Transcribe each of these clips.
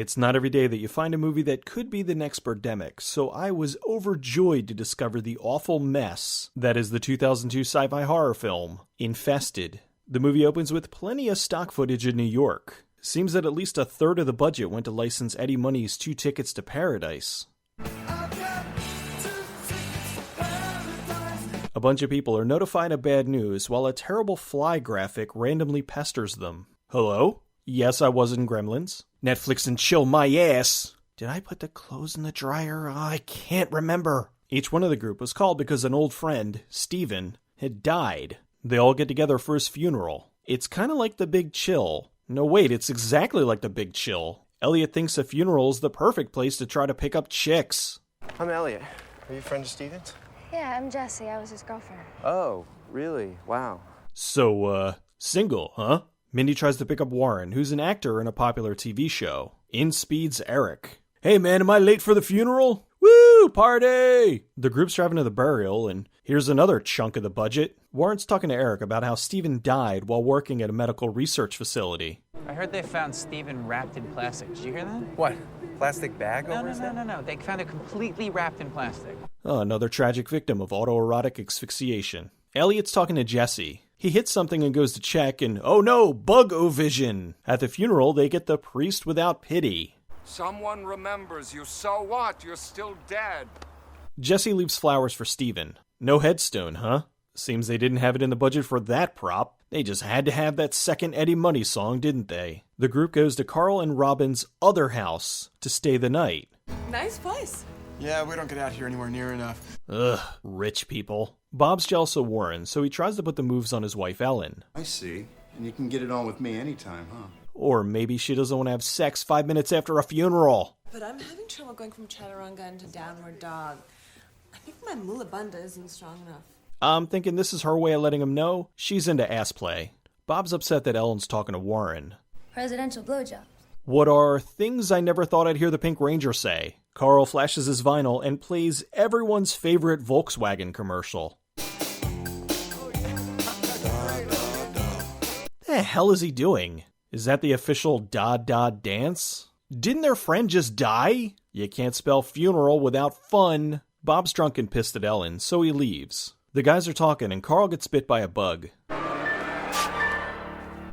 It's not every day that you find a movie that could be the next Birdemic, so I was overjoyed to discover the awful mess that is the 2002 sci-fi horror film, Infested. The movie opens with plenty of stock footage in New York. Seems that at least a third of the budget went to license Eddie Money's 2 Tickets to Paradise. A bunch of people are notified of bad news while a terrible fly graphic randomly pesters them. Hello? Yes, I was in Gremlins. Netflix and chill my ass. Did I put the clothes in the dryer? I can't remember. Each one of the group was called because an old friend, Steven, had died. They all get together for his funeral. It's kind of like The Big Chill. No, wait, it's exactly like The Big Chill. Elliot thinks a funeral is the perfect place to try to pick up chicks. I'm Elliot. Are you a friend of Steven's? Yeah, I'm Jessie. I was his girlfriend. Oh, really? Wow. So, single, huh? Mindy tries to pick up Warren, who's an actor in a popular TV show. In speeds Eric. Hey man, am I late for the funeral? Woo, party! The group's driving to the burial, and here's another chunk of the budget. Warren's talking to Eric about how Steven died while working at a medical research facility. I heard they found Steven wrapped in plastic. Did you hear that? What? Plastic bag over his head? No. They found it completely wrapped in plastic. Oh, another tragic victim of autoerotic asphyxiation. Elliot's talking to Jesse. He hits something and goes to check, and oh no, bug-o-vision! At the funeral, they get the priest without pity. Someone remembers you, so what? You're still dead. Jesse leaves flowers for Steven. No headstone, huh? Seems they didn't have it in the budget for that prop. They just had to have that second Eddie Money song, didn't they? The group goes to Carl and Robin's other house to stay the night. Nice place. Yeah, we don't get out here anywhere near enough. Ugh, rich people. Bob's jealous of Warren, so he tries to put the moves on his wife Ellen. I see. And you can get it on with me anytime, huh? Or maybe she doesn't want to have sex 5 minutes after a funeral. But I'm having trouble going from chaturanga into downward dog. I think my mulabunda isn't strong enough. I'm thinking this is her way of letting him know she's into ass play. Bob's upset that Ellen's talking to Warren. Presidential blowjob. What are things I never thought I'd hear the Pink Ranger say? Carl flashes his vinyl and plays everyone's favorite Volkswagen commercial. The hell is he doing? Is that the official da-da dance? Didn't their friend just die? You can't spell funeral without fun. Bob's drunk and pissed at Ellen, so he leaves. The guys are talking and Carl gets bit by a bug.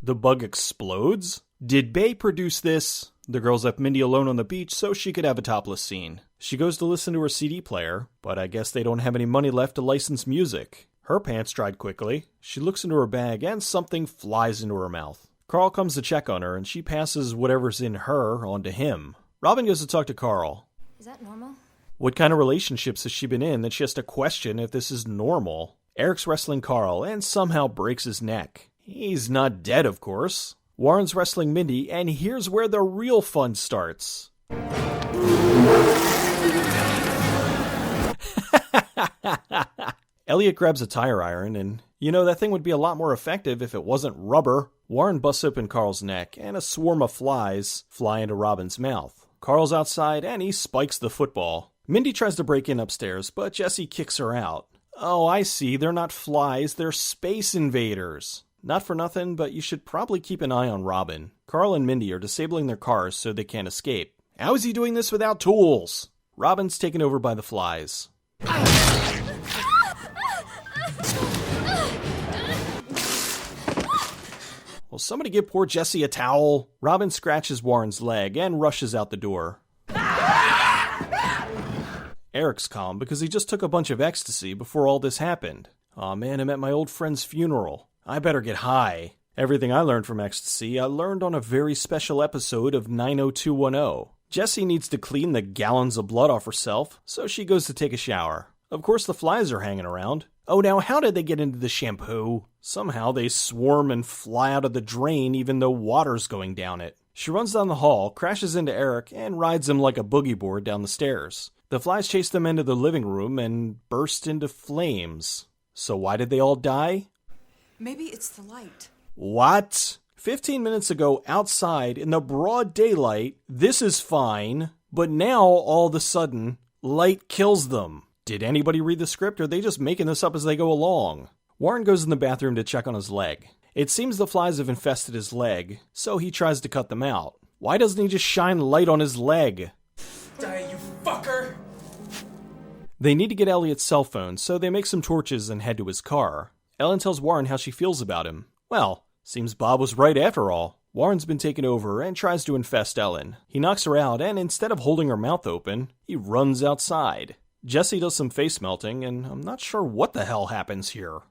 The bug explodes? Did Bay produce this? The girls left Mindy alone on the beach so she could have a topless scene. She goes to listen to her CD player, but I guess they don't have any money left to license music. Her pants dried quickly. She looks into her bag and something flies into her mouth. Carl comes to check on her and she passes whatever's in her on to him. Robin goes to talk to Carl. Is that normal? What kind of relationships has she been in that she has to question if this is normal? Eric's wrestling Carl and somehow breaks his neck. He's not dead, of course. Warren's wrestling Mindy, and here's where the real fun starts. Elliot grabs a tire iron, and that thing would be a lot more effective if it wasn't rubber. Warren busts open Carl's neck, and a swarm of flies fly into Robin's mouth. Carl's outside, and he spikes the football. Mindy tries to break in upstairs, but Jesse kicks her out. Oh, I see, they're not flies, they're space invaders. Not for nothing, but you should probably keep an eye on Robin. Carl and Mindy are disabling their cars so they can't escape. How is he doing this without tools? Robin's taken over by the flies. Will somebody give poor Jesse a towel? Robin scratches Warren's leg and rushes out the door. Eric's calm because he just took a bunch of ecstasy before all this happened. Aw man, I'm at my old friend's funeral. I better get high. Everything I learned from ecstasy, I learned on a very special episode of 90210. Jessie needs to clean the gallons of blood off herself, so she goes to take a shower. Of course the flies are hanging around. Oh, now how did they get into the shampoo? Somehow they swarm and fly out of the drain even though water's going down it. She runs down the hall, crashes into Eric, and rides him like a boogie board down the stairs. The flies chase them into the living room and burst into flames. So why did they all die? Maybe it's the light. What? 15 minutes ago, outside, in the broad daylight, this is fine, but now, all of a sudden, light kills them. Did anybody read the script, or are they just making this up as they go along? Warren goes in the bathroom to check on his leg. It seems the flies have infested his leg, so he tries to cut them out. Why doesn't he just shine light on his leg? Die, you fucker! They need to get Elliot's cell phone, so they make some torches and head to his car. Ellen tells Warren how she feels about him. Well, seems Bob was right after all. Warren's been taken over and tries to infest Ellen. He knocks her out, and instead of holding her mouth open, he runs outside. Jesse does some face melting, and I'm not sure what the hell happens here.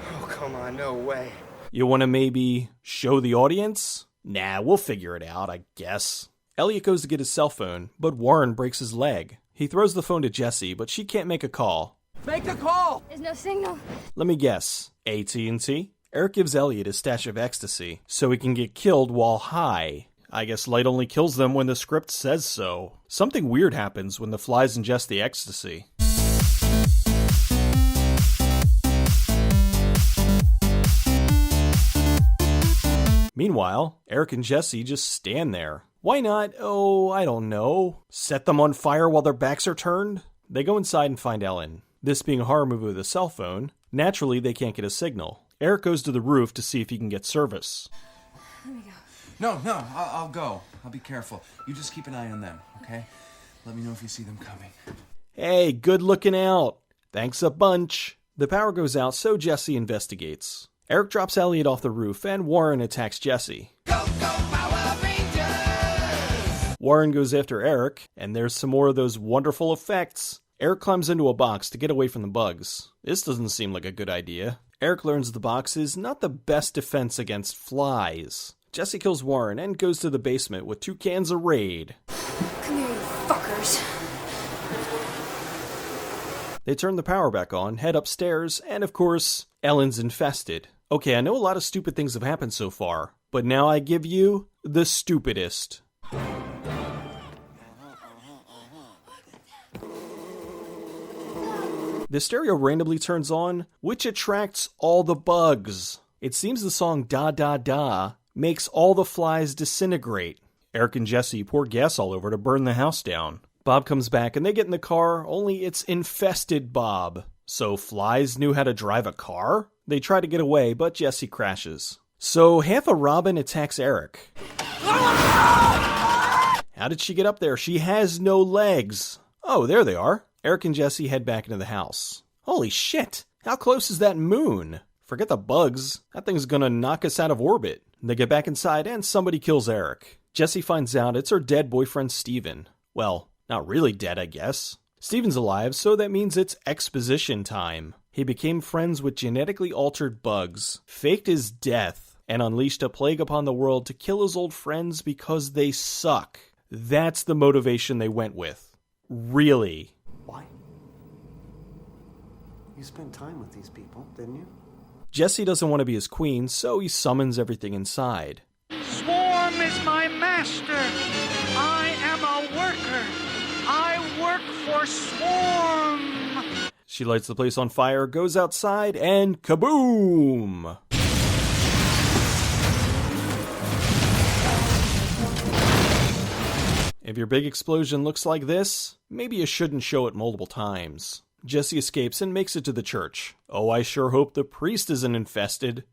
Oh, come on, no way. You want to maybe show the audience? Nah, we'll figure it out, I guess. Elliot goes to get his cell phone, but Warren breaks his leg. He throws the phone to Jesse, but she can't make a call. Make the call! There's no signal. Let me guess. AT&T? Eric gives Elliot a stash of ecstasy, so he can get killed while high. I guess light only kills them when the script says so. Something weird happens when the flies ingest the ecstasy. Meanwhile, Eric and Jesse just stand there. Why not, I don't know, set them on fire while their backs are turned? They go inside and find Ellen. This being a horror movie with a cell phone, naturally they can't get a signal. Eric goes to the roof to see if he can get service. Let me go. No, I'll go. I'll be careful. You just keep an eye on them, okay? Let me know if you see them coming. Hey, good looking out. Thanks a bunch. The power goes out, so Jesse investigates. Eric drops Elliot off the roof, and Warren attacks Jesse. Go, Power Rangers! Warren goes after Eric, and there's some more of those wonderful effects. Eric climbs into a box to get away from the bugs. This doesn't seem like a good idea. Eric learns the box is not the best defense against flies. Jesse kills Warren and goes to the basement with 2 cans of Raid. Come here, you fuckers. They turn the power back on, head upstairs, and of course, Ellen's infested. Okay, I know a lot of stupid things have happened so far, but now I give you the stupidest. The stereo randomly turns on, which attracts all the bugs. It seems the song Da Da Da makes all the flies disintegrate. Eric and Jesse pour gas all over to burn the house down. Bob comes back and they get in the car, only it's infested Bob. So flies knew how to drive a car? They try to get away, but Jesse crashes. So half a Robin attacks Eric. How did she get up there? She has no legs. Oh, there they are. Eric and Jesse head back into the house. Holy shit! How close is that moon? Forget the bugs. That thing's gonna knock us out of orbit. They get back inside and somebody kills Eric. Jesse finds out it's her dead boyfriend Steven. Well, not really dead, I guess. Steven's alive, so that means it's exposition time. He became friends with genetically altered bugs, faked his death, and unleashed a plague upon the world to kill his old friends because they suck. That's the motivation they went with. Really. Why? You spent time with these people, didn't you? Jesse doesn't want to be his queen, so he summons everything inside. Swarm is my master. I am a worker. I work for Swarm. She lights the place on fire, goes outside, and kaboom! If your big explosion looks like this, maybe you shouldn't show it multiple times. Jesse escapes and makes it to the church. Oh, I sure hope the priest isn't infested.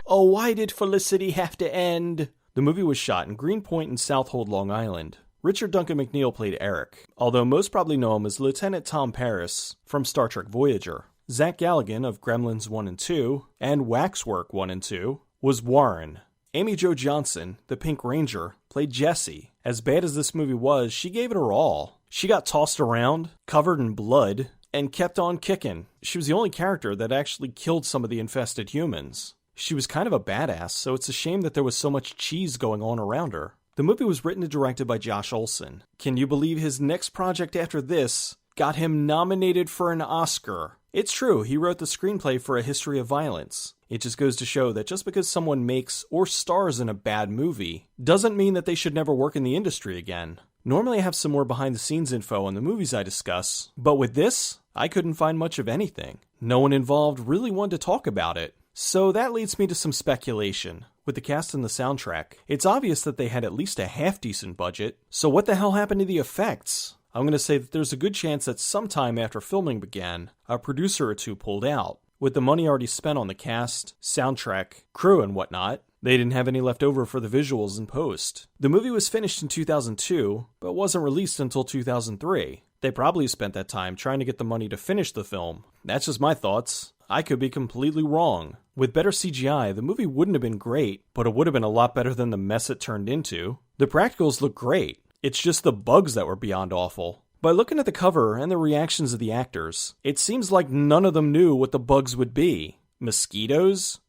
Oh, why did Felicity have to end? The movie was shot in Greenpoint and Southold, Long Island. Richard Duncan McNeil played Eric, although most probably know him as Lieutenant Tom Paris from Star Trek Voyager. Zach Galligan of Gremlins 1 and 2 and Waxwork 1 and 2 was Warren. Amy Jo Johnson, the Pink Ranger, played Jessie. As bad as this movie was, she gave it her all. She got tossed around, covered in blood, and kept on kicking. She was the only character that actually killed some of the infested humans. She was kind of a badass, so it's a shame that there was so much cheese going on around her. The movie was written and directed by Josh Olson. Can you believe his next project after this got him nominated for an Oscar? It's true, he wrote the screenplay for A History of Violence. It just goes to show that just because someone makes or stars in a bad movie doesn't mean that they should never work in the industry again. Normally I have some more behind the scenes info on the movies I discuss, but with this, I couldn't find much of anything. No one involved really wanted to talk about it. So that leads me to some speculation. With the cast and the soundtrack, it's obvious that they had at least a half-decent budget, so what the hell happened to the effects? I'm going to say that there's a good chance that sometime after filming began, a producer or two pulled out. With the money already spent on the cast, soundtrack, crew, and whatnot, they didn't have any left over for the visuals and post. The movie was finished in 2002, but wasn't released until 2003. They probably spent that time trying to get the money to finish the film. That's just my thoughts. I could be completely wrong. With better CGI, the movie wouldn't have been great, but it would have been a lot better than the mess it turned into. The practicals look great. It's just the bugs that were beyond awful. By looking at the cover and the reactions of the actors, it seems like none of them knew what the bugs would be. Mosquitoes?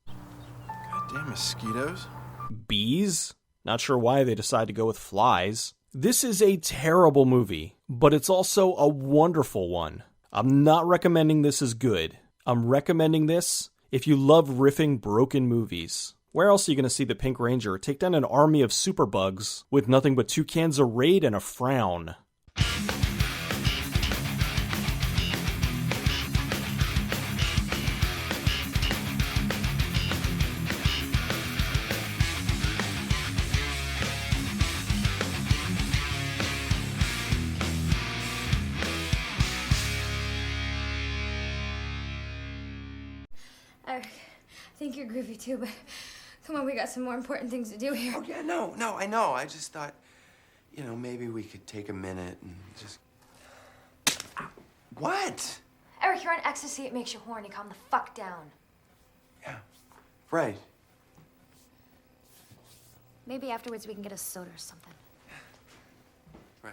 Goddamn mosquitoes. Bees? Not sure why they decided to go with flies. This is a terrible movie, but it's also a wonderful one. I'm not recommending this as good. I'm recommending this if you love riffing broken movies. Where else are you going to see the Pink Ranger take down an army of superbugs with nothing but 2 cans of Raid and a frown? I think you're groovy too, but come on, we got some more important things to do here. Oh, yeah, no, I know. I just thought, maybe we could take a minute and just... What? Eric, you're on ecstasy. It makes you horny. Calm the fuck down. Yeah, right. Maybe afterwards we can get a soda or something. Right.